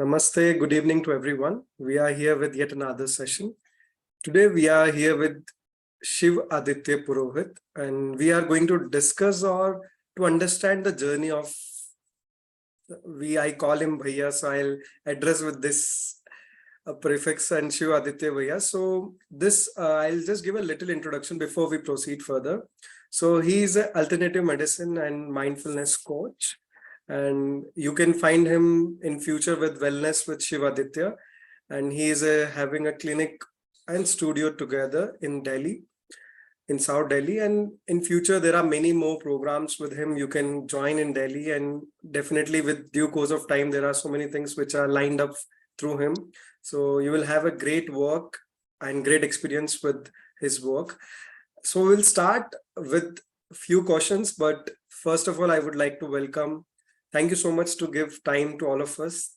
Namaste, good evening to everyone. We are here with yet another session. Today we are here with Shivaditya Purohit, and we are going to discuss or to understand the journey of I call him Bhaiya, so I'll address with this prefix and Shivaditya Bhaiya. So I'll just give a little introduction before we proceed further. So he is an alternative medicine and mindfulness coach, and you can find him in future with Wellness with Shivaditya, and he is having a clinic and studio together in Delhi, in South Delhi, and in future there are many more programs with him you can join in Delhi, and definitely with due course of time there are so many things which are lined up through him. So you will have a great work and great experience with his work. So we'll start with a few questions, but first of all I would like to welcome. Thank you so much to give time to all of us.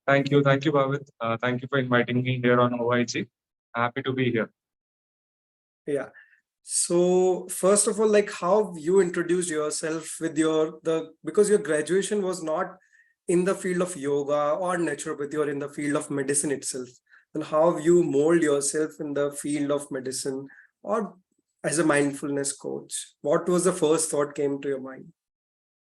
Thank you, Bhavit. Thank you for inviting me here on OYG. Happy to be here. Yeah. So first of all, like how you introduced yourself with because your graduation was not in the field of yoga or naturopathy or in the field of medicine itself, and how you mold yourself in the field of medicine or as a mindfulness coach. What was the first thought came to your mind?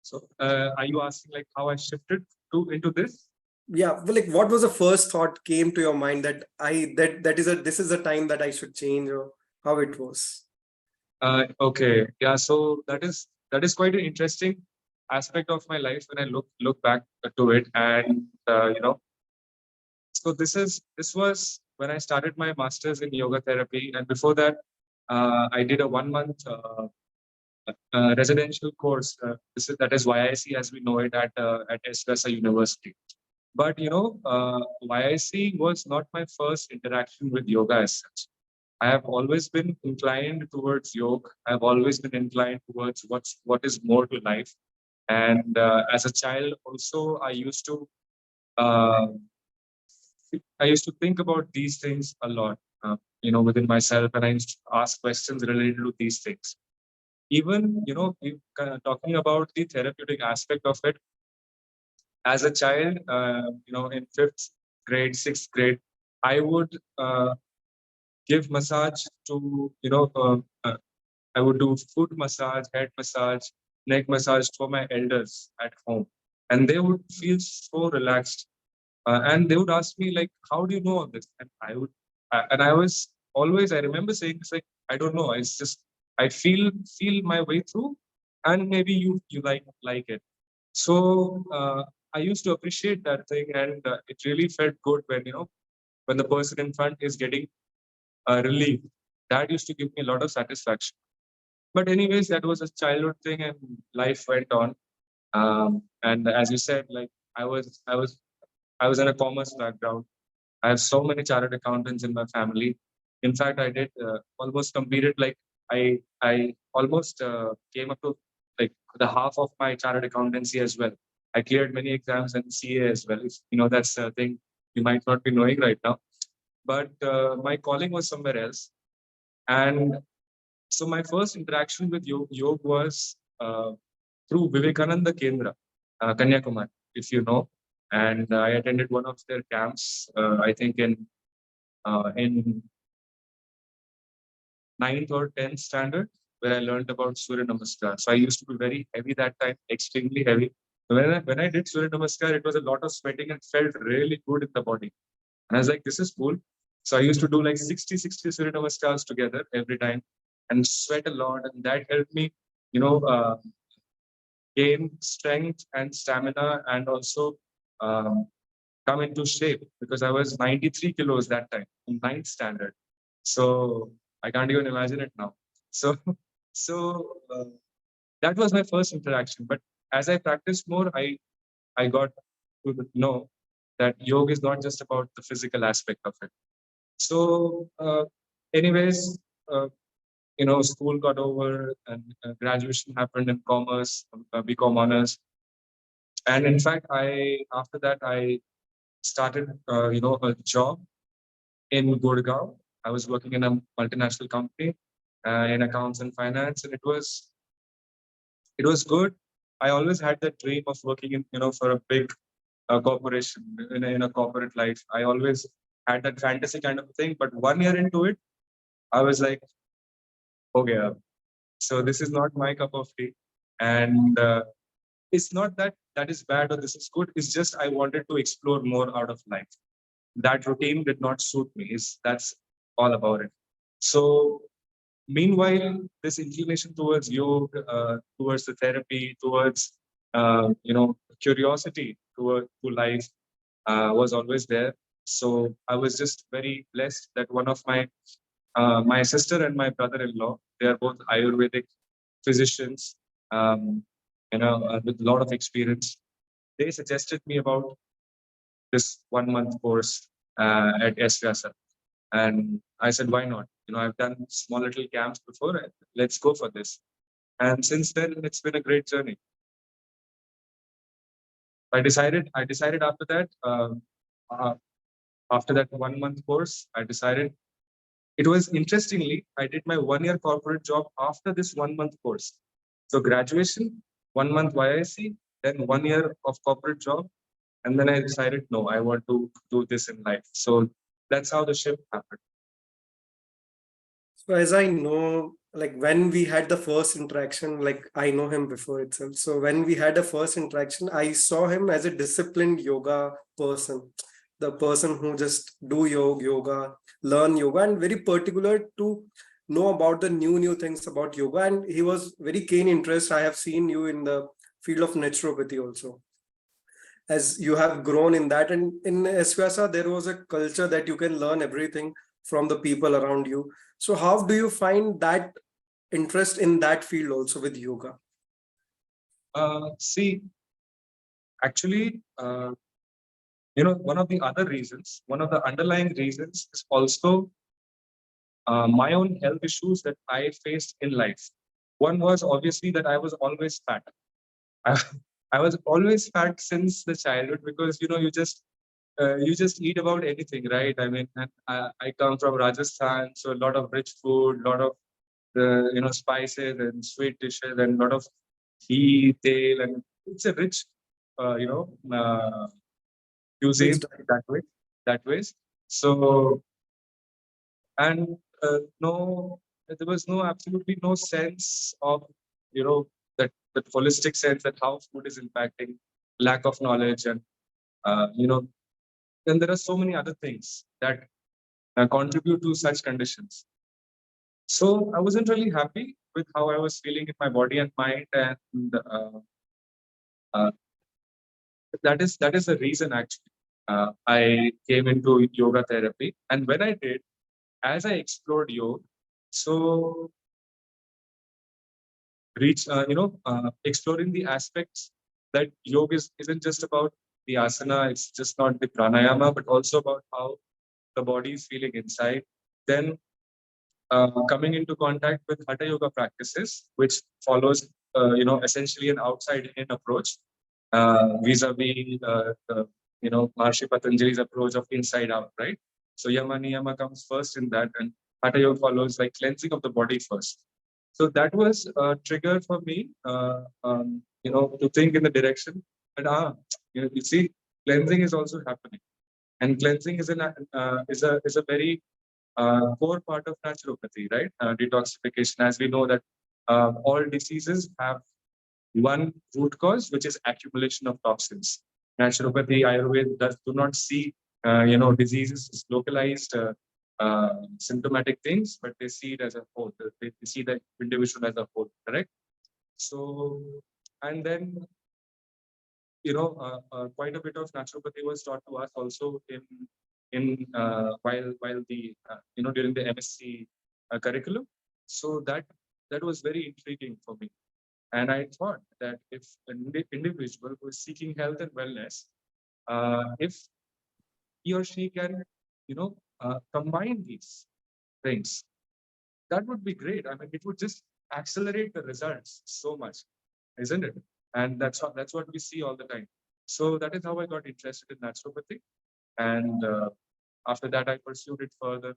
So are you asking like how I shifted into this? Yeah, well, like what was the first thought came to your mind that this is a time that I should change, or how it was? Okay, yeah. So that is quite an interesting aspect of my life when I look back to it, and so this was when I started my masters in yoga therapy, and before that, I did a 1 month residential course. That is YIC as we know it at Esrasa University. But YIC was not my first interaction with yoga as such. I have always been inclined towards yoga. I've always been inclined towards what is more to life. And as a child, also, uh, I used to think about these things a lot, within myself, and I used to ask questions related to these things. Even, talking about the therapeutic aspect of it, as a child, in fifth grade, sixth grade, I would give massage to, I would do foot massage, head massage, neck massage for my elders at home. And they would feel so relaxed. And they would ask me, like, how do you know all this? And I was always, I remember saying, it's like, I don't know. It's just, I feel my way through, and maybe you like it. So I used to appreciate that thing, and it really felt good when the person in front is getting relief. That used to give me a lot of satisfaction. But anyways, that was a childhood thing, and life went on. And as you said, like I was in a commerce background. I have so many chartered accountants in my family. In fact, I did almost completed like I almost came up to like the half of my chartered accountancy as well. I cleared many exams and CA as well. If, that's a thing you might not be knowing right now. But my calling was somewhere else. And so my first interaction with yoga was through Vivekananda Kendra, Kanyakumari, if you know. And I attended one of their camps, I think in ninth or 10th standard, where I learned about Surya Namaskar. So I used to be very heavy that time, extremely heavy. When I did Surya Namaskar, it was a lot of sweating and felt really good in the body. And I was like, this is cool. So I used to do like 60 Surya Namaskars together every time and sweat a lot. And that helped me, you know, uh, gain strength and stamina, and also um, come into shape, because I was 93 kilos that time in ninth standard. So I can't even imagine it now. So, so that was my first interaction. But as I practiced more, I got to know that yoga is not just about the physical aspect of it. So, anyways, uh, school got over, and graduation happened in commerce, BCom honors. And in fact, after that I started, a job in Gurgaon. I was working in a multinational company in accounts and finance, and it was good. I always had that dream of working in, for a big a corporation, in a corporate life. I always had that fantasy kind of thing. But 1 year into it, I was like, okay, so this is not my cup of tea. And it's not that that is bad or this is good. It's just I wanted to explore more out of life. That routine did not suit me. That's all about it. So meanwhile, this inclination towards yoga, towards the therapy, towards curiosity to life was always there. So I was just very blessed that one of my sister and my brother-in-law, they are both Ayurvedic physicians, with a lot of experience. They suggested me about this 1 month course at SVSR. And I said, why not? I've done small little camps before. Let's go for this. And since then, it's been a great journey. I decided after that, uh, after that 1 month course, I decided it was interestingly, I did my 1 year corporate job after this 1 month course. So graduation, 1 month YIC, then 1 year of corporate job. And then I decided, no, I want to do this in life. So that's how the shift happened. So as I know, like when we had the first interaction, like I know him before itself. So when we had a first interaction, I saw him as a disciplined yoga person, the person who just do yoga, learn yoga, and very particular to know about the new things about yoga. And he was very keen interest. I have seen you in the field of naturopathy also, as you have grown in that. And in SVSA, there was a culture that you can learn everything from the people around you. So how do you find that interest in that field also with yoga? See, actually, one of the other reasons, one of the underlying reasons is also my own health issues that I faced in life. One was obviously that I was always fat. I, I was always fat since the childhood because you just eat about anything, right? I mean, and I come from Rajasthan, so a lot of rich food, a lot of spices and sweet dishes, and a lot of ghee, tail, and it's a rich, cuisine that way, that ways. So and no, there was no absolutely no sense of that holistic sense that how food is impacting, lack of knowledge, and uh, you know then there are so many other things that contribute to such conditions. So I wasn't really happy with how I was feeling in my body and mind, and uh, that is the reason actually I came into yoga therapy. And when I did, as I explored yoga, so exploring the aspects that yoga isn't just about the asana, it's just not the pranayama, but also about how the body is feeling inside. Then coming into contact with hatha yoga practices, which follows, essentially an outside-in approach, vis-a-vis Maharishi Patanjali's approach of inside out, right? So yama niyama comes first in that, and hatha yoga follows like cleansing of the body first. So that was a trigger for me, to think in the direction that you see, cleansing is also happening, and cleansing is a very core part of naturopathy, right? Detoxification, as we know that all diseases have one root cause, which is accumulation of toxins. Naturopathy, Ayurveda do not see, diseases as localized, symptomatic things, but they see it as a whole. They see the individual as a whole, correct? So, and then quite a bit of naturopathy was taught to us also while the during the MSc curriculum. So that was very intriguing for me, and I thought that if an individual who is seeking health and wellness, if he or she can combine these things, that would be great. I mean, it would just accelerate the results so much, isn't it? And that's what we see all the time. So that is how I got interested in naturopathy, and after that I pursued it further.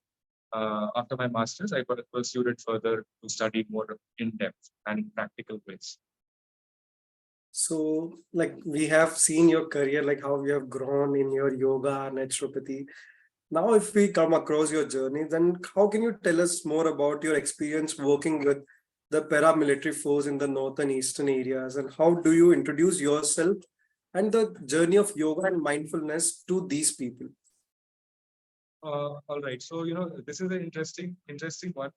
After my masters, I pursued it further to study more in depth and practical ways. So, like we have seen your career, like how you have grown in your yoga, naturopathy. Now, if we come across your journey, then how can you tell us more about your experience working with the paramilitary force in the northern eastern areas, and how do you introduce yourself and the journey of yoga and mindfulness to these people? All right. So this is an interesting one,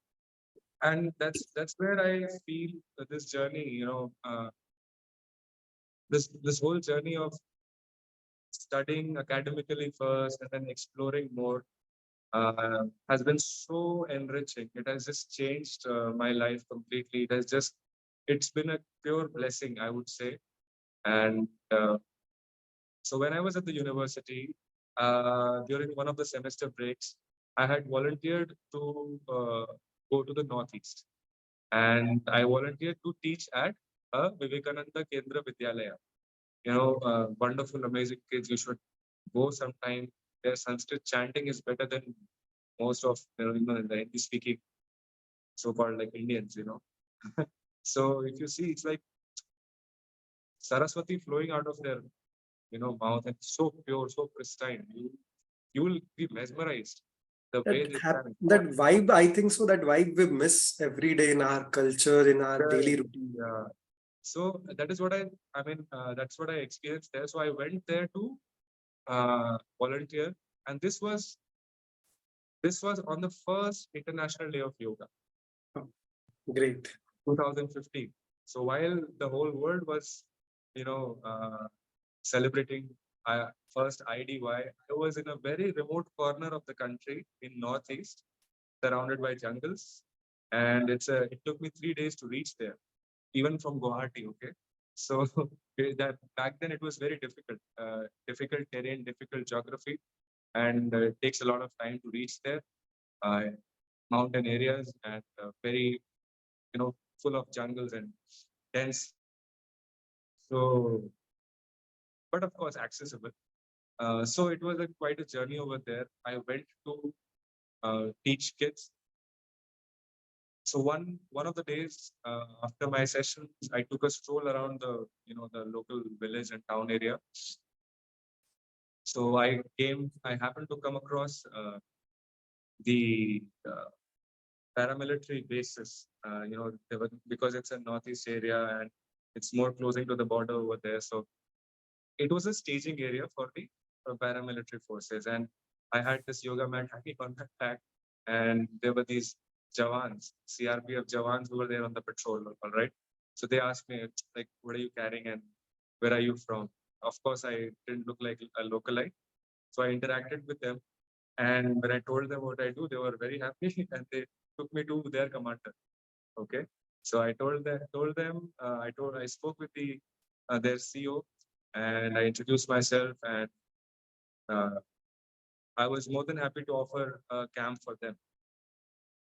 and that's where I feel that this journey, this whole journey of studying academically first and then exploring more has been so enriching. It has just changed my life completely. It's been a pure blessing, I would say. And so when I was at the university, during one of the semester breaks, I had volunteered to go to the Northeast. And I volunteered to teach at Vivekananda Kendra Vidyalaya. Wonderful, amazing kids. You should go sometime. Their Sanskrit chanting is better than most of in the Hindi speaking so-called like Indians. So if you see, it's like Saraswati flowing out of their mouth, and so pure, so pristine. You will be mesmerized the way they chant. That vibe, I think so. That vibe we miss every day in our culture, in our daily routine. Yeah. So that is what I mean. That's what I experienced there. So I went there to volunteer, and this was on the first International Day of Yoga, Great. 2015. So while the whole world was, you know, celebrating first IDY, I was in a very remote corner of the country in Northeast, surrounded by jungles, and it took me 3 days to reach there, even from Guwahati. Okay, so that back then it was very difficult, difficult terrain, difficult geography, and it takes a lot of time to reach there. Uh, Mountain areas and very full of jungles and dense. So, but of course accessible. So it was quite a journey over there. I went to teach kids. So one of the days after my sessions, I took a stroll around the local village and town area. So I happened to come across the paramilitary bases. Because it's a northeast area and it's more closing to the border over there. So it was a staging area for the paramilitary forces, and I had this yoga mat hanging on my back, and there were these Jawans, CRPF Jawans who were there on the patrol. All right, so they asked me like, "What are you carrying and where are you from?" Of course, I didn't look like a localite, so I interacted with them, and when I told them what I do, they were very happy, and they took me to their commander. Okay, so I spoke with their CEO, and I introduced myself, and uh, I was more than happy to offer a camp for them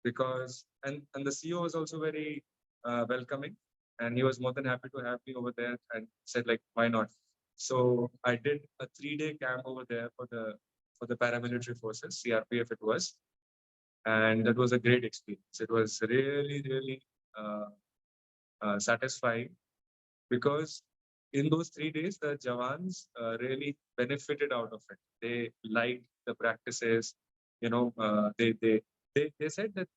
because and the CEO was also very welcoming, and he was more than happy to have me over there and said like, why not? So I did a 3-day camp over there for the paramilitary forces, CRPF it was, and that was a great experience. It was really really satisfying because in those 3 days, the Jawans really benefited out of it. They liked the practices. They said that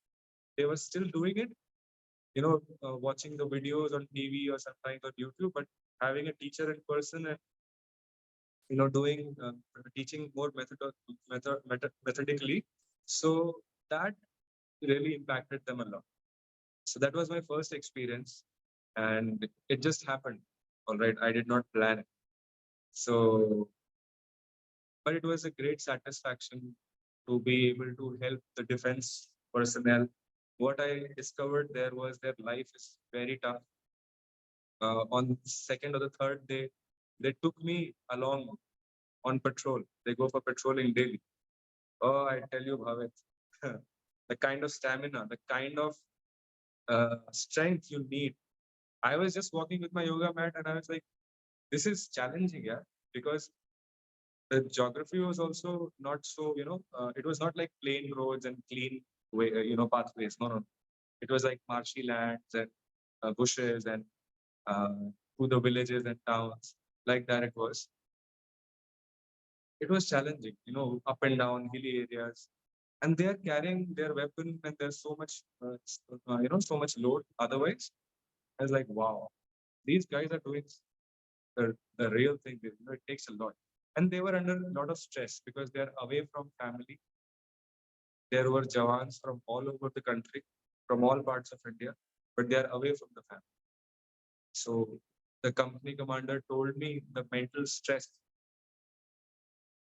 they were still doing it. Watching the videos on TV or sometimes on YouTube, but having a teacher in person and doing teaching more methodically. So that really impacted them a lot. So that was my first experience, and it just happened. All right, I did not plan it. So, but it was a great satisfaction to be able to help the defense personnel. What I discovered there was their life is very tough. On second or the third day, they took me along on patrol. They go for patrolling daily. Oh, I tell you, Bhavit, the kind of stamina, the kind of strength you need. I was just walking with my yoga mat, and I was like, this is challenging, yeah, because the geography was also not so, it was not like plain roads and clean way, pathways. No, no, it was like marshy lands and bushes and uh, to the villages and towns. Like that it was. It was challenging, up and down hilly areas, and they are carrying their weapon, and there's so much, so much load. Otherwise, I was like, wow, these guys are doing the real thing. It takes a lot, and they were under a lot of stress because they are away from family. There were Jawans from all over the country, from all parts of India, but they are away from the family. So the company commander told me the mental stress,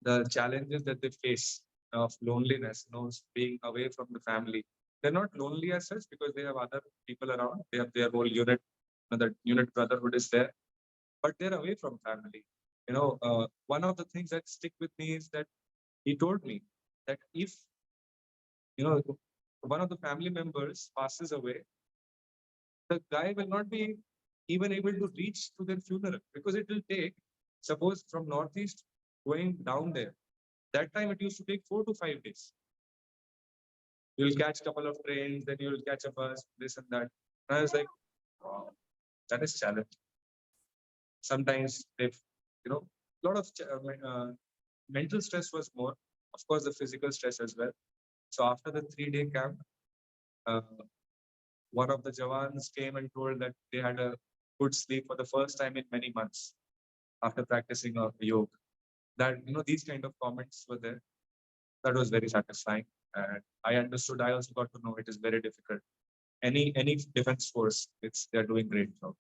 the challenges that they face of loneliness, being away from the family. They're not lonely as such because they have other people around. They have their whole unit, the unit brotherhood is there, but they're away from family. One of the things that stick with me is that he told me that if one of the family members passes away, the guy will not be even able to reach to their funeral because it will take, suppose from Northeast going down there, that time it used to take 4 to 5 days. You'll catch a couple of trains, then you'll catch a bus, this and that. And I was like, wow, that is challenge. Sometimes they've, a lot of mental stress was more, of course, the physical stress as well. So after the 3-day camp, uh, one of the Jawans came and told that they had a good sleep for the first time in many months after practicing yoga. That, these kind of comments were there. That was very satisfying. And I understood, I also got to know it is very difficult. Any defense force, they're doing great job.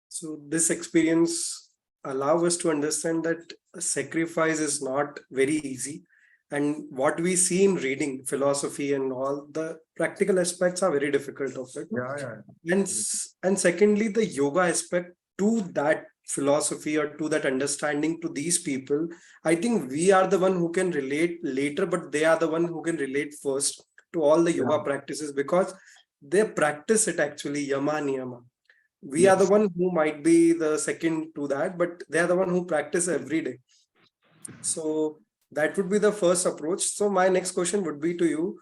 So this experience allow us to understand that sacrifice is not very easy. And what we see in reading philosophy and all the practical aspects are very difficult of it. Yeah. And secondly, the yoga aspect to that philosophy or to that understanding to these people, I think we are the one who can relate later, but they are the one who can relate first to all the yoga practices because they practice it actually, yama niyama. We are the one who might be the second to that, but they are the one who practice every day. So that would be the first approach. So my next question would be to you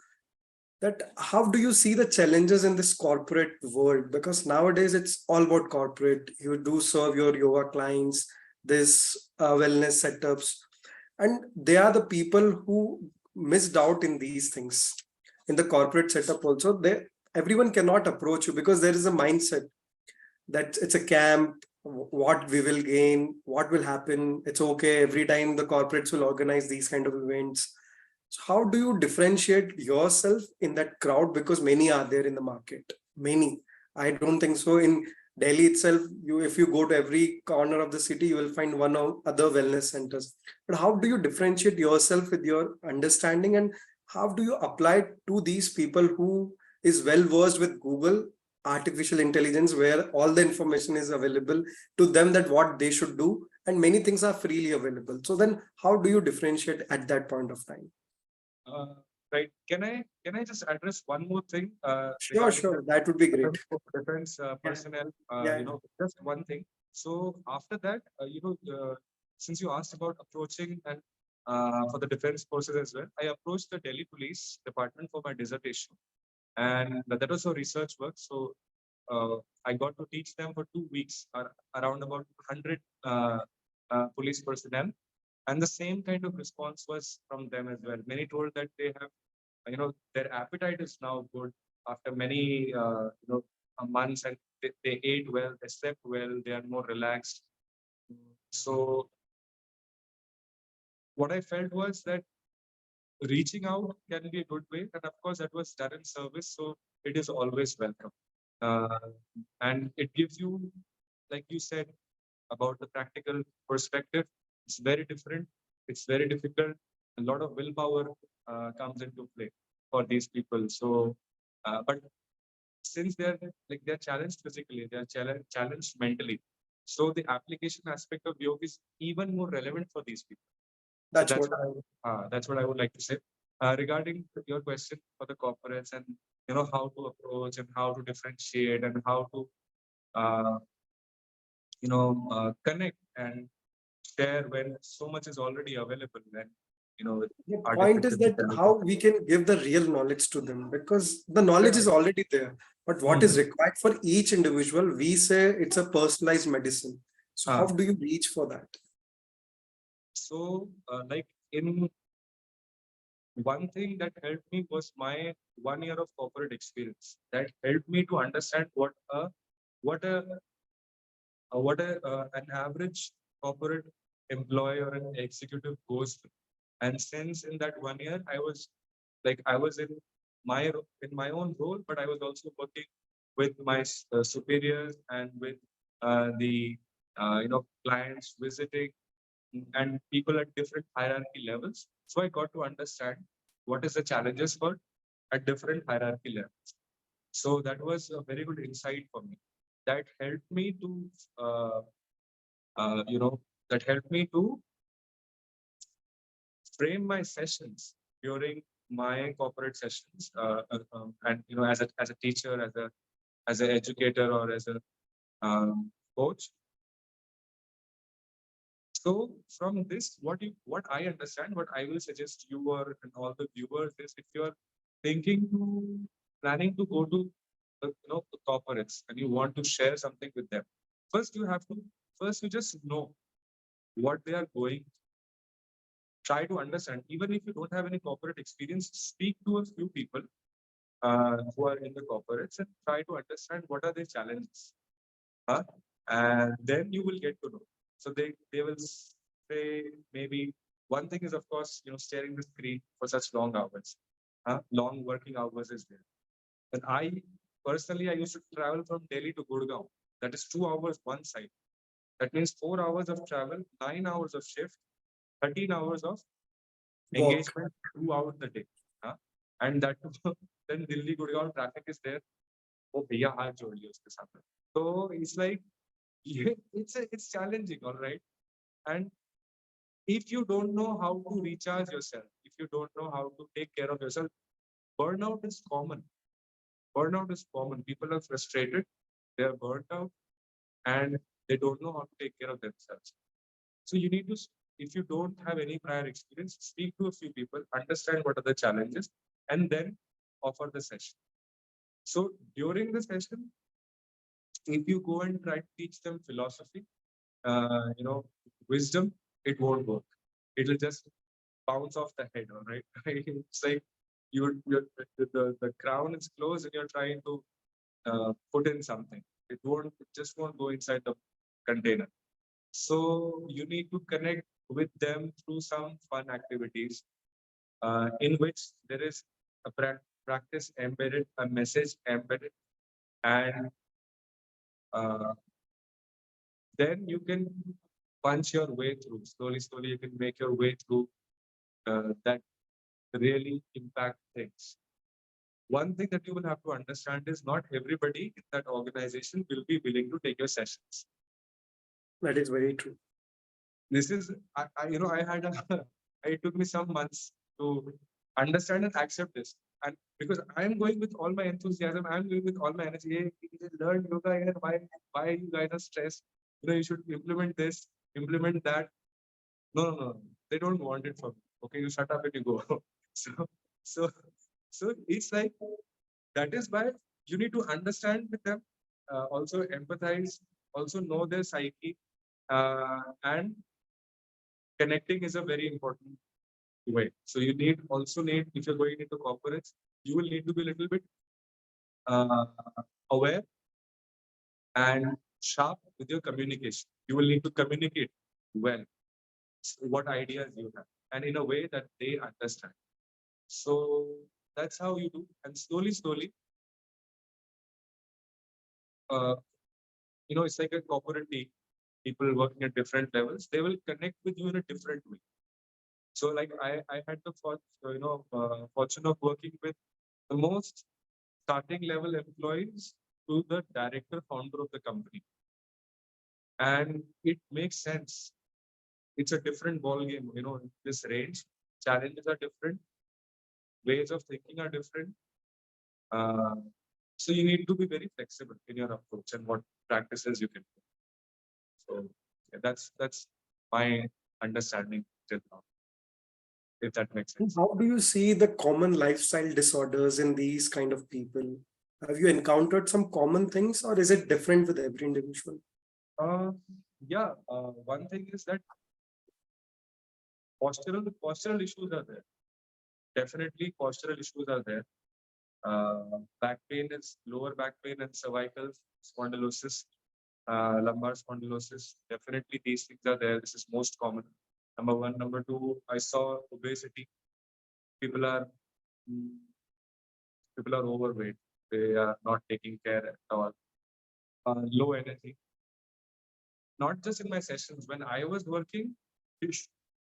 that how do you see the challenges in this corporate world? Because nowadays it's all about corporate. You do serve your yoga clients, this wellness setups, and they are the people who missed out in these things. In the corporate setup also, everyone cannot approach you because there is a mindset that it's a camp, what we will gain, what will happen. It's okay. Every time the corporates will organize these kind of events. So how do you differentiate yourself in that crowd? Because many are there in the market. Many. I don't think so. In Delhi itself, if you go to every corner of the city, you will find one or other wellness centers. But how do you differentiate yourself with your understanding, and how do you apply it to these people who is well versed with Google artificial intelligence, where all the information is available to them that what they should do, and many things are freely available? So then how do you differentiate at that point of time? Right. Can I just address one more thing? Sure. That would be great. Defense personnel. Just one thing. So after that, since you asked about approaching and for the defense forces as well, I approached the Delhi Police Department for my dissertation, and that was for research work. So I got to teach them for 2 weeks, around about 100 police personnel. And the same kind of response was from them as well. Many told that they have, their appetite is now good after many, months, and they ate well, they slept well, they are more relaxed. So what I felt was that reaching out can be a good way. And of course, that was done in service. So it is always welcome. And it gives you, like you said, about the practical perspective. It's very different. It's very difficult. A lot of willpower comes into play for these people. So, but since they're challenged physically, they're challenged mentally. So the application aspect of yoga is even more relevant for these people. That's so what that's what I would like to say. Regarding your question for the corporates, and how to approach and how to differentiate and how to uh, connect and share when so much is already available. And with The point is artificial that how intelligence. we can give the real knowledge to them, because the knowledge is Correct. already there. But what is Mhm. required for each individual, we say it's a personalized medicine. So how Ah, do you reach for that? so, like in one thing that helped me was my 1 year of corporate experience. That helped me to understand what a an average corporate employee or an executive goes through. And since in that 1 year, I was in my own role, but I was also working with my superiors and with the clients visiting and people at different hierarchy levels. So I got to understand what is the challenges for at different hierarchy levels. So that was a very good insight for me. That helped me to uh, uh, you know that helped me to frame my sessions during my corporate sessions, and as a teacher, as an educator, or as a coach. So from this, what I understand, what I will suggest you or and all the viewers is, if you're thinking to planning to go to the corporates and you want to share something with them, first you have to first you just know what they are going. Try to understand, even if you don't have any corporate experience, speak to a few people who are in the corporates and try to understand what are their challenges. Huh? And then you will get to know. So they will say, maybe one thing is, of course, staring the screen for such long hours. Long working hours is there. And I used to travel from Delhi to Gurgaon. That is 2 hours one side. That means 4 hours of travel, 9 hours of shift, 13 hours of Walk. engagement throughout the day. Huh? And that then Delhi Gurgaon traffic is there. Oh, bhaiya, हाथ जोड़ लिया उसके साथ. So it's like it's challenging, all right. And if you don't know how to recharge yourself, if you don't know how to take care of yourself, burnout is common. Burnout is common. People are frustrated, they are burnt out, and they don't know how to take care of themselves. So you need to, if you don't have any prior experience, speak to a few people, understand what are the challenges, and then offer the session. So during the session, if you go and try to teach them philosophy, wisdom, it won't work. It'll just bounce off the head, all right? It's like the crown is closed and you're trying to put in something. It just won't go inside the container. So you need to connect with them through some fun activities, in which there is a practice embedded, a message embedded, and uh, then you can punch your way through. Slowly, slowly, you can make your way through that really impact things. One thing that you will have to understand is not everybody in that organization will be willing to take your sessions. That is very true. This is, I had it took me some months to understand and accept this. And because I'm going with all my enthusiasm, I'm going with all my energy. Hey, you just learn yoga here. Why you guys are stressed? You should implement this, implement that. No, no, no. They don't want it from me. Okay, you shut up and you go. so, so, so it's like, that is why you need to understand with them, also empathize, also know their psyche, and connecting is a very important way. So you need, if you're going into corporates, you will need to be a little bit uh, aware and sharp with your communication. You will need to communicate well what ideas you have, and in a way that they understand. So that's how you do. And slowly, slowly, uh, it's like a corporate team, people working at different levels, they will connect with you in a different way. So like I had the fortune of working with the most starting level employees to the director founder of the company. And it makes sense. It's a different ball game, in this range. Challenges are different, ways of thinking are different. Uh, so you need to be very flexible in your approach and what practices you can do. So yeah, that's my understanding till now. if that makes sense. How do you see the common lifestyle disorders in these kind of people? Have you encountered some common things, or is it different with every individual? Uh, one thing is that postural issues are there. Definitely, postural issues are there. Back pain is lower back pain and cervical spondylosis, lumbar spondylosis. Definitely, these things are there. This is most common. Number one. Number two, I saw obesity. People are mm, people are overweight. They are not taking care at all. Low energy. Not just in my sessions. When I was working, it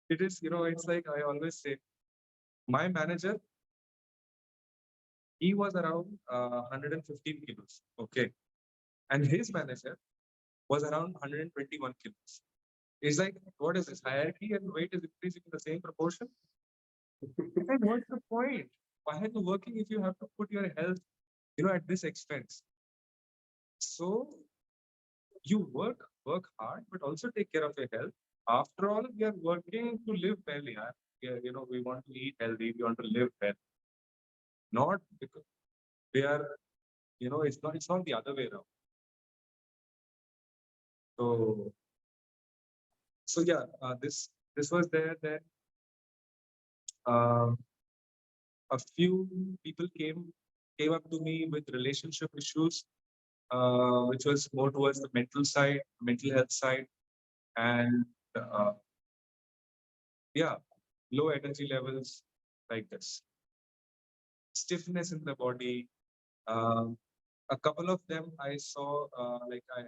it is, it's like I always say, my manager, he was around 115 kilos. Okay. And his manager was around 121 kilos. It's like, what is this? Hierarchy and weight is increasing in the same proportion. And what's the point? Why are you working if you have to put your health, at this expense? So you work hard, but also take care of your health. After all, we are working to live well. Yeah. We want to eat healthy. We want to live well. Not because we are, it's not the other way around. So, this was there. Then uh, a few people came up to me with relationship issues, which was more towards the mental side, mental health side, and uh, yeah, low energy levels like this, stiffness in the body. Um, a couple of them I saw, I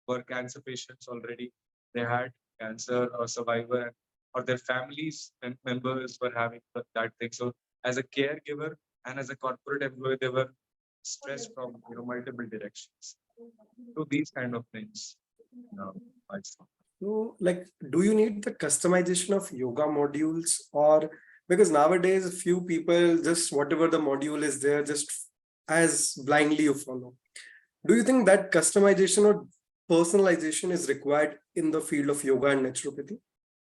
were cancer patients already. They had cancer or survivor, or their families and members were having that thing. So as a caregiver and as a corporate employee, they were stressed from multiple directions. So these kind of things, I saw. So, like, do you need the customization of yoga modules, or because nowadays few people just whatever the module is there, just as blindly you follow? Do you think that customization or personalization is required in the field of yoga and naturopathy?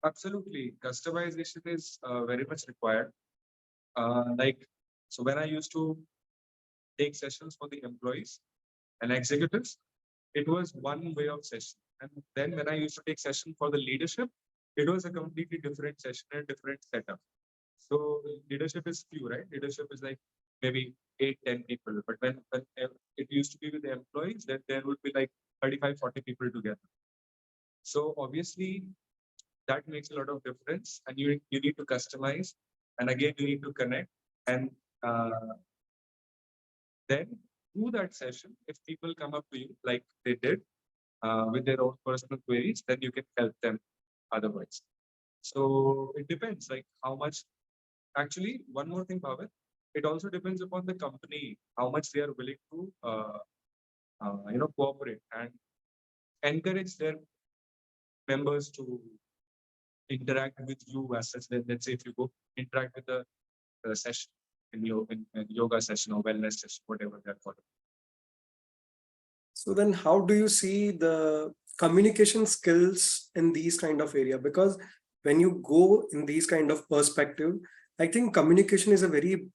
Absolutely, customization is very much required. So when I used to take sessions for the employees and executives, it was one way of session. And then when I used to take session for the leadership, it was a completely different session and different setup. So leadership is few, right? Leadership is like maybe 8, 10 people. But when it used to be with the employees, then there would be like 35, 40 people together. So obviously that makes a lot of difference, and you need to customize, and again you need to connect, and then through that session, if people come up to you like they did with their own personal queries, then you can help them otherwise. So it depends, like how much. Actually, one more thing, Bhavat, it also depends upon the company how much they are willing to cooperate and encourage their members to interact with you as such. Let's say if you go interact with the session in yoga session or wellness session, whatever they're called. So then how do you see the communication skills in these kind of area? Because when you go in these kind of perspective, I think communication is a very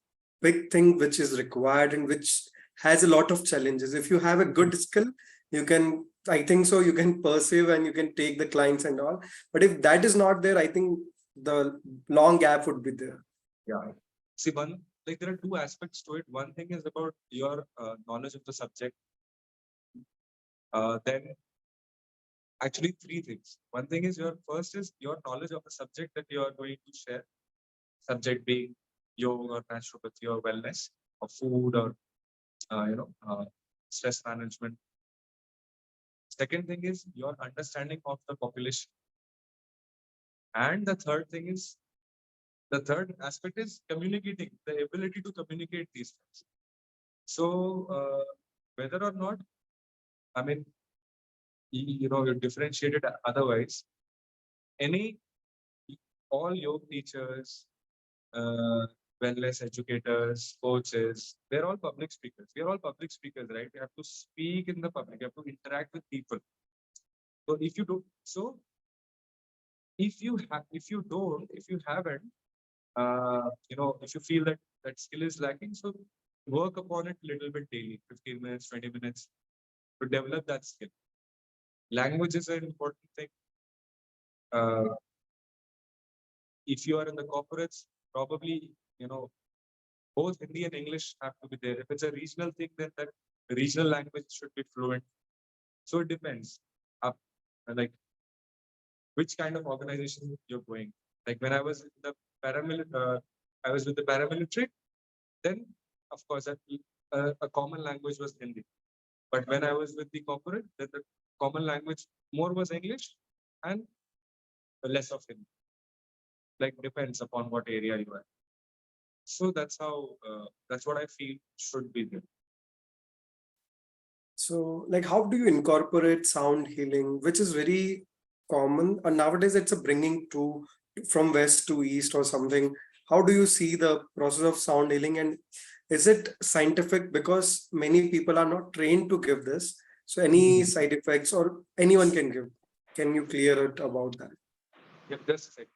big thing which is required and which has a lot of challenges. If you have a good skill, you can, I think so, you can perceive and you can take the clients and all. But if that is not there, I think the long gap would be there. Yeah. See, there are two aspects to it. One thing is about your knowledge of the subject. Then actually three things. One thing is first is your knowledge of the subject that you are going to share. Subject being yoga or naturopathy or wellness or food or stress management. Second thing is your understanding of the population. And the third aspect is communicating, the ability to communicate these things. So whether or not, I mean, you're differentiated otherwise, all yoga teachers, wellness educators, coaches, they're all public speakers. We are all public speakers, right? We have to speak in the public, you have to interact with people. So if you do, so if you haven't, if you feel that that skill is lacking, so work upon it a little bit daily, 15 minutes, 20 minutes to develop that skill. Language is an important thing. Uh, if you are in the corporates, probably, both Hindi and English have to be there. If it's a regional thing, then that regional language should be fluent. So it depends. Like which kind of organization you're going. Like when I was in the I was with the paramilitary. Then, of course, a common language was Hindi. But when I was with the corporate, then the common language more was English and less of Hindi. Like depends upon what area you are. So that's what I feel should be there. So, like, how do you incorporate sound healing, which is very common, and nowadays it's a bringing to from west to east or something? How do you see the process of sound healing, and is it scientific? Because many people are not trained to give this. So, any side effects or anyone can give? Can you clear it about that? Yep, just a second.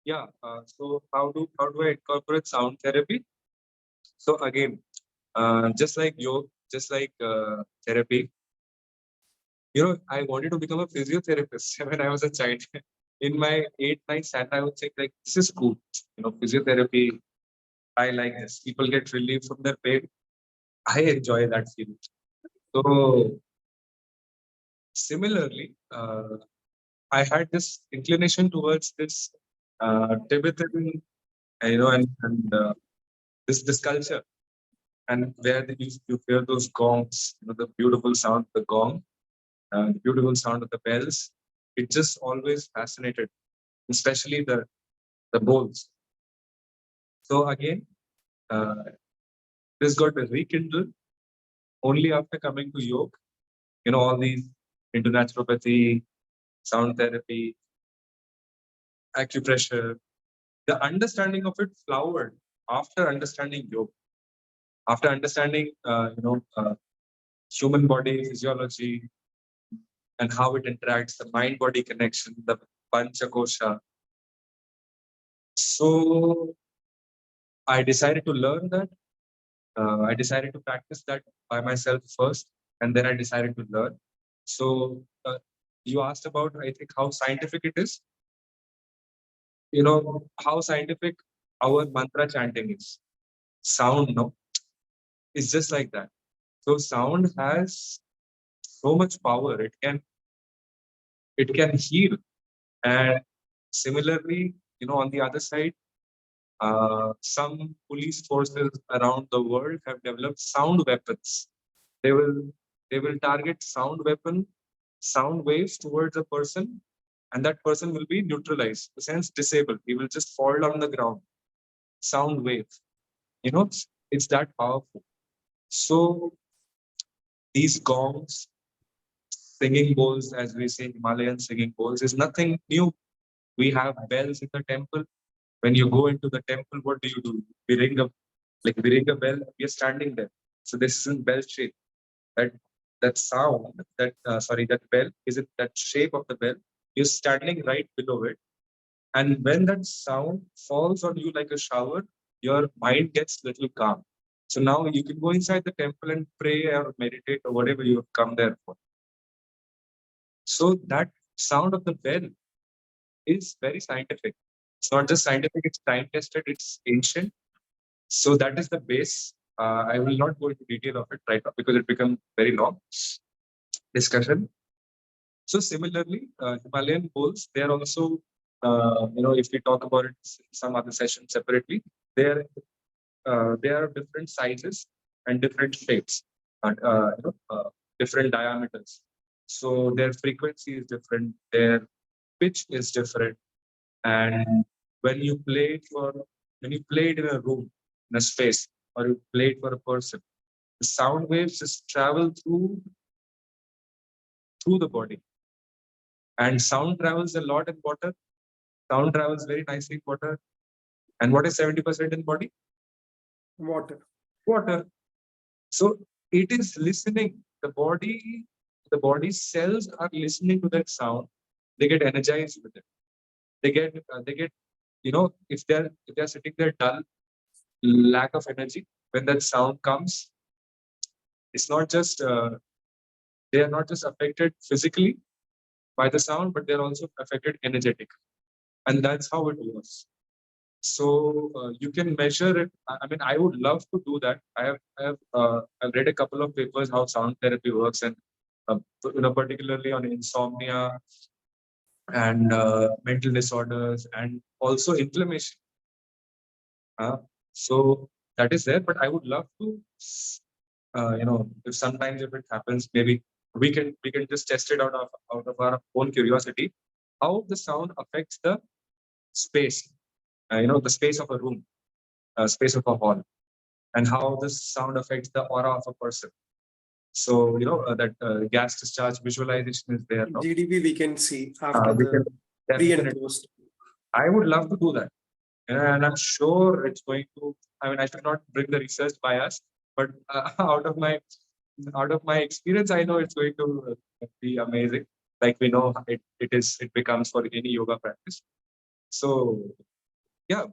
Yeah. So how do I incorporate sound therapy? So again, just like yoga, just like therapy, I wanted to become a physiotherapist when I was a child. In my 8th, 9th standard, I would think like this is cool. Physiotherapy. I like this. People get relief from their pain. I enjoy that feeling. So similarly, I had this inclination towards this Tibetan, and this culture, and where you hear those gongs, the beautiful sound of the gong, the beautiful sound of the bells. It just always fascinated, especially the bowls. So again, uh, this got rekindled only after coming to yoga. All these into naturopathy, sound therapy, acupressure. The understanding of it flowered after understanding yoga, after understanding, human body physiology and how it interacts, the mind-body connection, the panchakosha. So I decided to learn that. I decided to practice that by myself first, and then I decided to learn. So you asked about, I think, how scientific it is. How scientific our mantra chanting is. Sound, no, it's just like that. So sound has so much power. It can heal. And similarly, on the other side, some police forces around the world have developed sound weapons. They will they will target sound waves towards a person, and that person will be neutralized, in the sense disabled. He will just fall on the ground. Sound wave. It's that powerful. So these gongs, singing bowls, as we say, Himalayan singing bowls, is nothing new. We have bells in the temple. When you go into the temple, what do? We ring a bell. We are standing there. So this is in bell shape. That sound, that bell is in that shape of the bell. You're standing right below it, and when that sound falls on you like a shower, your mind gets little calm. So now you can go inside the temple and pray or meditate or whatever you have come there for. So that sound of the bell is very scientific. It's not just scientific, it's time tested, it's ancient. So that is the base. I will not go into detail of it right now because it becomes very long discussion. So similarly, Himalayan bowls, they are also, if we talk about it in some other session separately, they are different sizes and different shapes and different diameters. So their frequency is different, their pitch is different, and when you play it in a room, in a space, or you play it for a person, the sound waves just travel through the body, and sound travels a lot in water. Sound travels very nicely in water. And what is 70% in body? Water. Water. So it is listening. The body cells are listening to that sound. They get energized with it. They get if they're sitting there dull, lack of energy, when that sound comes, it's not just they are not just affected physically by the sound, but they're also affected energetic, and that's how it works. So you can measure it. I mean, I would love to do that. I've read a couple of papers how sound therapy works, and particularly on insomnia and mental disorders and also inflammation. So that is there, but I would love to, if sometimes if it happens, maybe we can just test it out of our own curiosity, how the sound affects the space, the space of a room, space of a hall, and how the sound affects the aura of a person. So that gas discharge visualization is there. No, GDP we can see after we can the pre and definitely. post. I would love to do that. And I'm sure it's going to. I mean, I should not bring the research bias, but out of my experience, I know it's going to be amazing. Like we know, it becomes for any yoga practice. So yeah,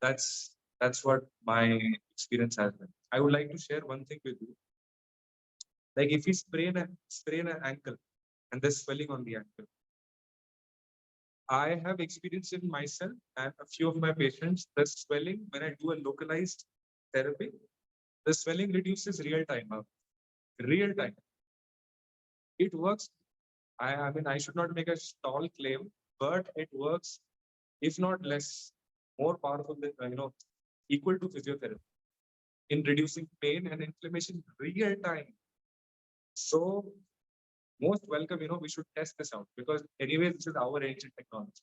that's what my experience has been. I would like to share one thing with you. Like if you sprain an ankle and there's swelling on the ankle, I have experienced in myself and a few of my patients, the swelling, when I do a localized therapy, the swelling reduces real time. Real time. It works. I mean, I should not make a stall claim, but it works, if not less, more powerful than, equal to physiotherapy in reducing pain and inflammation real time. So most welcome, we should test this out because anyway, this is our ancient technology.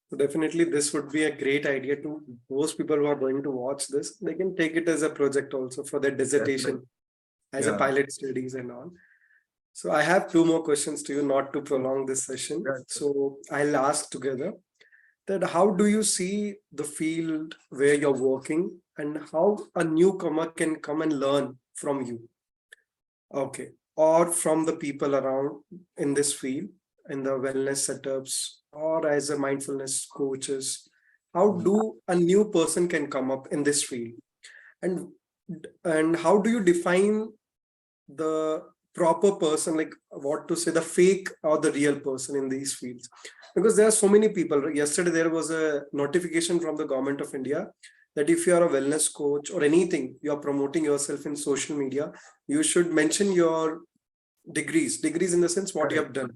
So definitely, this would be a great idea to those people who are going to watch this. They can take it as a project also for their dissertation, as a Yeah. pilot studies and all. So I have two more questions to you, not to prolong this session. Right. So I'll ask together that how do you see the field where you're working and how a newcomer can come and learn from you? Okay. Or from the people around in this field, in the wellness setups, or as a mindfulness coaches. How do a new person can come up in this field? And and how do you define the proper person, like what to say, the fake or the real person in these fields? Because there are so many people. Yesterday there was a notification from the government of India that if you are a wellness coach or anything, you are promoting yourself in social media, you should mention your degrees in the sense what you have done.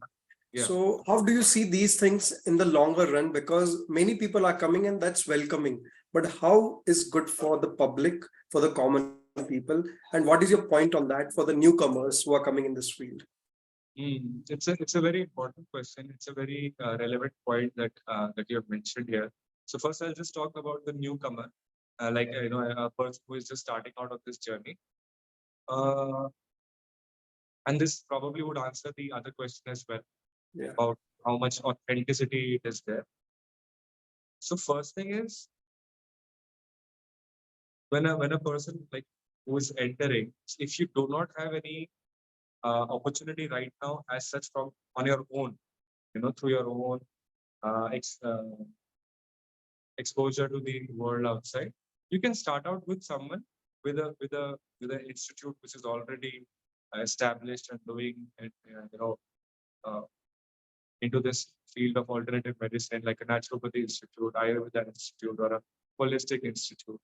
Yeah. So how do you see these things in the longer run? Because many people are coming and that's welcoming, but how is good for the public, for the common people, and what is your point on that for the newcomers who are coming in this field? It's a very important question. It's a very relevant point that you have mentioned here. So first, I'll just talk about the newcomer, a person who is just starting out of this journey. And this probably would answer the other question as well, about how much authenticity it is there. So first thing is, when a person like who is entering, if you do not have any opportunity right now as such from on your own, through your own uh, ex, uh, exposure to the world outside, you can start out with someone with an institute which is already established and doing uh, into this field of alternative medicine, like a naturopathy institute, Ayurveda institute, or a holistic institute.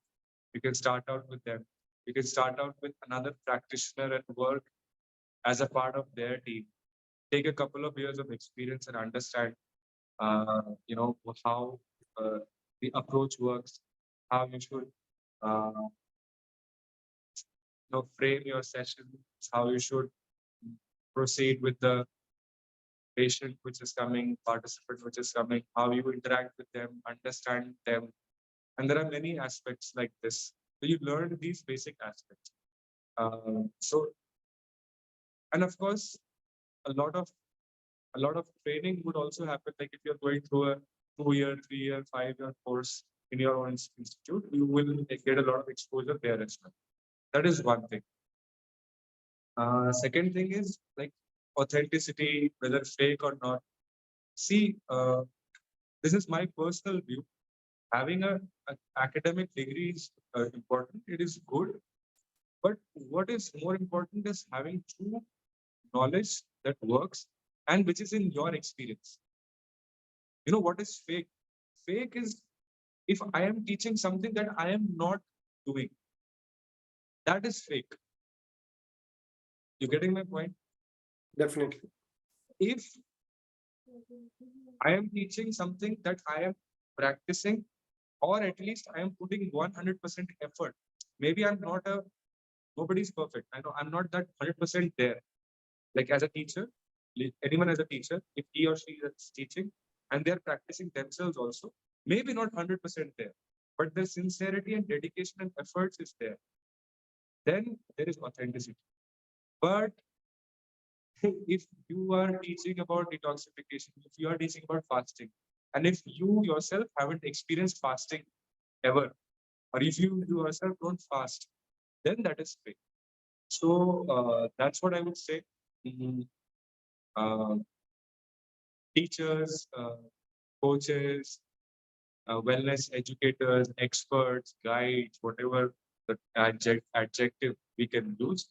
You can start out with them. You can start out with another practitioner and work as a part of their team. Take a couple of years of experience and understand, how uh, the approach works, how you should, uh, frame your sessions, how you should proceed with the patient which is coming, participant which is coming, how you interact with them, understand them. And there are many aspects like this. So you learn these basic aspects. So, and of course, a lot of a lot of training would also happen. Like if you're going through a 2-year, 3-year, 5-year course in your own institute, you will get a lot of exposure there as well. That is one thing. Second thing is like authenticity, whether fake or not. See, this is my personal view. Having a academic degree is important. It is good, but what is more important is having true knowledge that works and which is in your experience. You know what is fake? Fake is if I am teaching something that I am not doing. That is fake. You getting my point? Definitely. If I am teaching something that I am practicing, or at least I am putting 100% effort. Maybe I'm not a nobody's perfect. I know I'm not that 100% there. Like as a teacher, anyone as a teacher, if he or she is teaching and they're practicing themselves also, maybe not 100% there, but the sincerity and dedication and efforts is there. Then there is authenticity. But if you are teaching about detoxification, if you are teaching about fasting, and if you yourself haven't experienced fasting ever, or if you yourself don't fast, then that is fake. So that's what I would say. Mhm. Uh, Teachers, coaches, wellness educators, experts, guides, whatever the adjective we can use.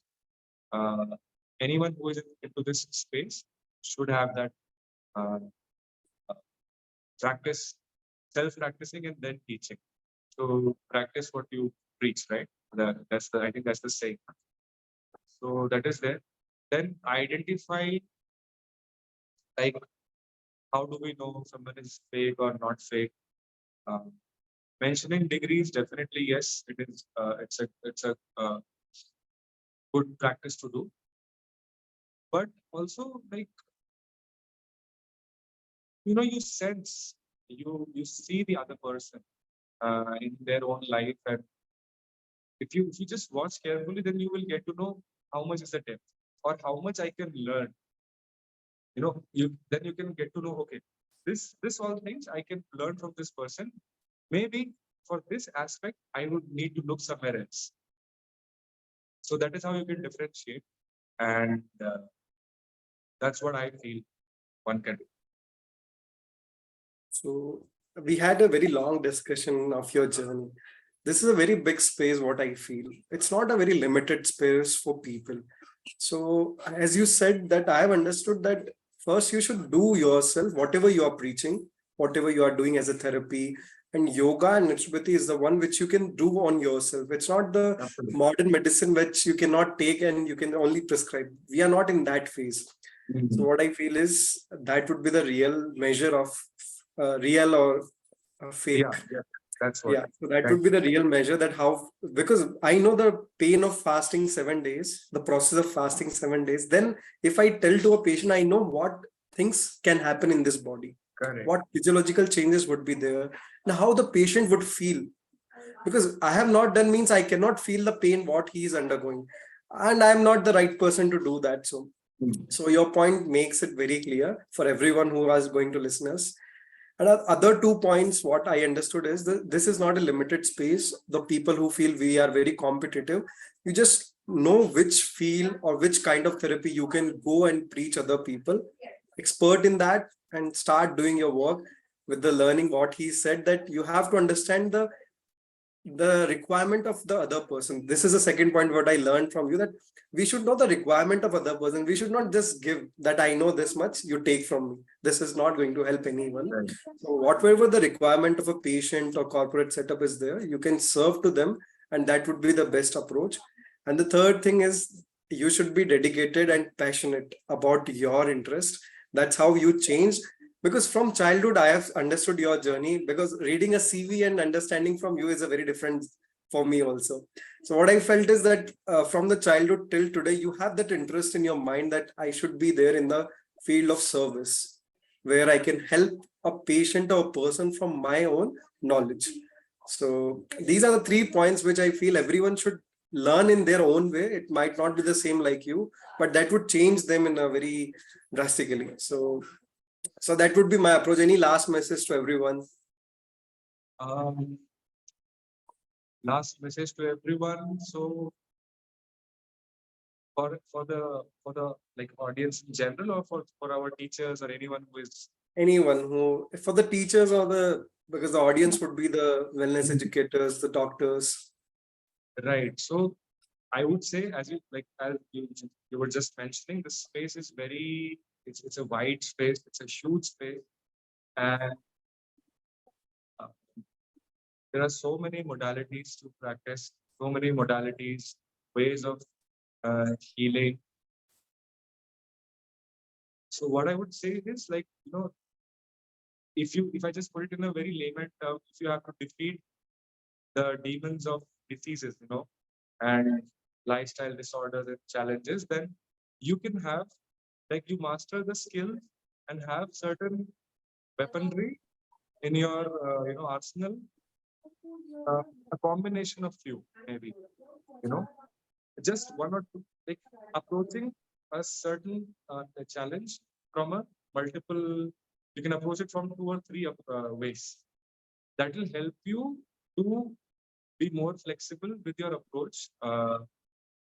Uh, Anyone who is into this space should have that uh, practice, self-practicing and then teaching. So practice what you preach, right? That's the I think that's the saying. So that is there. Then identify like how do we know someone is fake or not fake? Um, Mentioning degrees, definitely yes, it is. It's a good practice to do. But also like you sense you see the other person in their own life, and if you just watch carefully, then you will get to know how much is the depth or how much I can learn. You then you can get to know, okay, this all things I can learn from this person. Maybe for this aspect I would need to look somewhere else. So that is how you can differentiate, and that's what I feel one can do. So we had a very long discussion of your journey. This is a very big space, what I feel. It's not a very limited space for people. So as you said that I have understood that first you should do yourself, whatever you are preaching, whatever you are doing as a therapy, and yoga and naturopathy is the one which you can do on yourself. It's not the Absolutely. modern medicine which you cannot take and you can only prescribe. We are not in that phase. So what I feel is that would be the real measure of real or fake. Yeah, that's what. Yeah, so that Thank would be the real measure that how, because I know the pain of fasting 7 days, the process of fasting 7 days. Then if I tell to a patient, I know what things can happen in this body, Correct. what physiological changes would be there, and how the patient would feel. Because I have not done means I cannot feel the pain what he is undergoing, and I am not the right person to do that. So your point makes it very clear for everyone who is going to listen us. And other 2 points, what I understood is that this is not a limited space. The people who feel we are very competitive, you just know which field or which kind of therapy you can go and preach other people, expert in that, and start doing your work with the learning what he said, that you have to understand the requirement of the other person. This is the second point what I learned from you, that we should know the requirement of other person. We should not just give that I know this much, you take from me. This is not going to help anyone. Right. So whatever the requirement of a patient or corporate setup is there, you can serve to them, and that would be the best approach. And the third thing is you should be dedicated and passionate about your interest. That's how you change, because from childhood I have understood your journey, because reading a CV and understanding from you is a very different for me also. So what I felt is that from the childhood till today you have that interest in your mind that I should be there in the field of service, where I can help a patient or a person from my own knowledge. So these are the 3 points which I feel everyone should learn in their own way. It might not be the same like you, but that would change them in a very drastically. So that would be my approach. Any last message to everyone? Last message to everyone. So for the like audience in general, or for our teachers or anyone who is Anyone who, for the teachers or because the audience would be the wellness educators, the doctors. right. So I would say, as you were just mentioning, the space is very, it's a wide space, it's a huge space, and uh, there are so many modalities to practice, so many modalities, ways of healing. So what I would say is, like, if I just put it in a very layman term, if you have to defeat the demons of diseases, and lifestyle disorders and challenges, then you can have, like, you master the skills and have certain weaponry in your arsenal, a combination of few, maybe, you know just one or two, like approaching a certain challenge from a multiple, you can approach it from two or three ways. That will help you to be more flexible with your approach,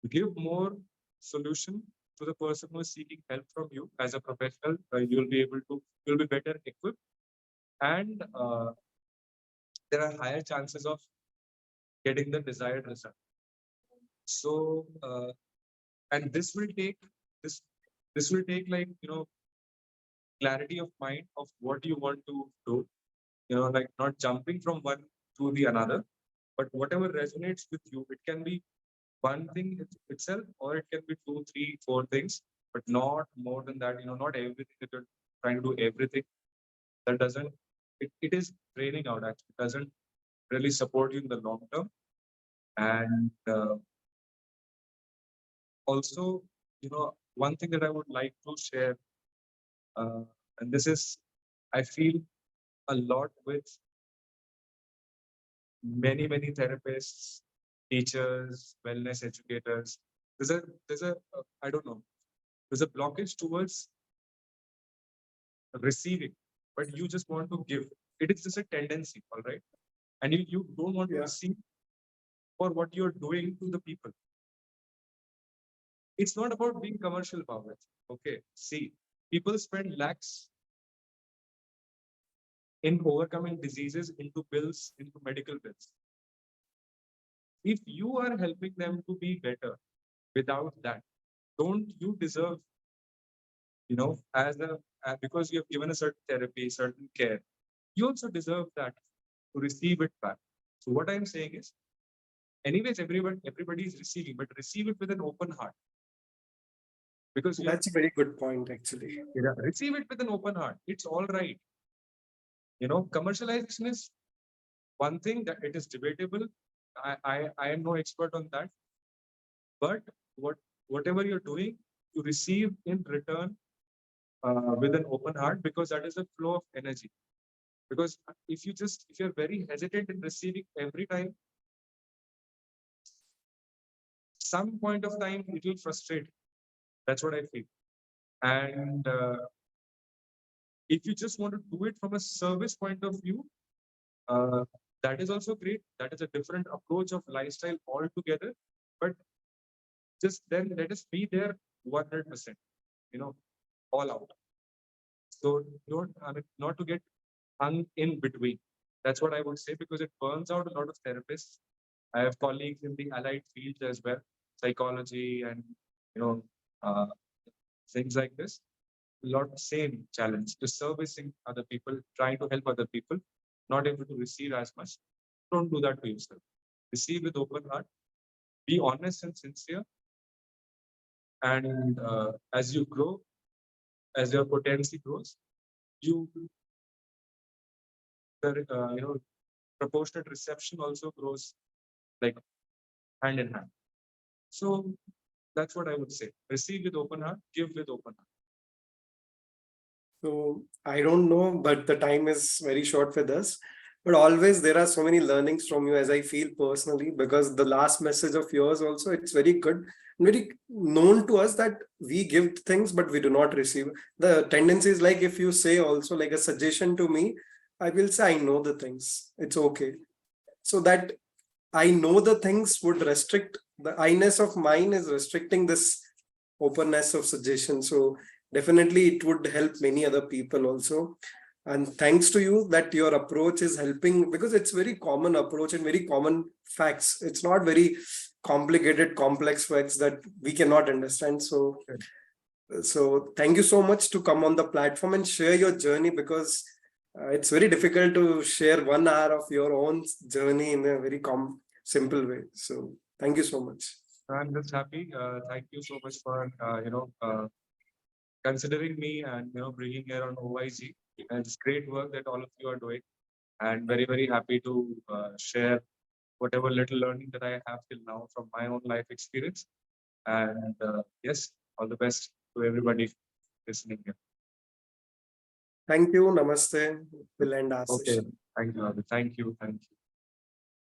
give more solution to the person who is seeking help from you. As a professional, you'll be better equipped, and there are higher chances of getting the desired result. So, and this this will take, like, clarity of mind of what you want to do. Like, not jumping from one to the another, but whatever resonates with you. It can be one thing itself, or it can be two, three, four things, but not more than that. Not everything that you're trying to do everything. That doesn't. It is draining out. Actually, it doesn't really support you in the long term. And also, one thing that I would like to share, and this is, I feel a lot with many therapists, teachers, wellness educators. There's a I don't know. There's a blockage towards receiving, but you just want to give. It is just a tendency, all right, and you don't want to receive for what you're doing to the people. It's not about being commercial about it. Okay, see, people spend lakhs in overcoming diseases, into bills, into medical bills. If you are helping them to be better without that, don't you deserve, because you have given a certain therapy, certain care, you also deserve that, to receive it back. So what I'm saying is, anyways, everybody is receiving, but receive it with an open heart. Because that's a very good point, actually. Receive it with an open heart. It's all right. Commercialization is one thing that it is debatable. I am no expert on that. But whatever you're doing, you receive in return with an open heart, because that is a flow of energy. Because if you're very hesitant in receiving every time, some point of time it will frustrate. That's what I feel. And if you just want to do it from a service point of view, that is also great. That is a different approach of lifestyle altogether. But just then let us be there 100%, all out. So not to get hung in between. That's what I would say, because it burns out a lot of therapists. I have colleagues in the allied fields as well, psychology and things like this. A lot same challenge to servicing other people, trying to help other people, not able to receive as much. Don't do that to yourself. Receive with open heart. Be honest and sincere. And as you grow, as your potency grows, the proportionate reception also grows, like, hand in hand. So that's what I would say. Receive with open heart, give with open heart. So I don't know, but the time is very short with us. But always there are so many learnings from you, as I feel personally, because the last message of yours also, it's very good, very known to us that we give things, but we do not receive. The tendency is, like, if you say also like a suggestion to me, I will say, I know the things. It's okay. So that I know the things would restrict, the I-ness of mine is restricting this openness of suggestion. So definitely it would help many other people also. And thanks to you that your approach is helping, because it's very common approach and very common facts. It's not very complicated, complex facts that we cannot understand. So thank you so much to come on the platform and share your journey, because it's very difficult to share 1 hour of your own journey in a very simple way. So thank you so much. I'm just happy. Thank you so much for considering me and bringing here on OYG. And it's great work that all of you are doing, and very happy to share whatever little learning that I have till now from my own life experience. And yes, all the best to everybody listening here. Thank you. Namaste. We'll end our Okay. session. Thank you. Thank you. Thank you.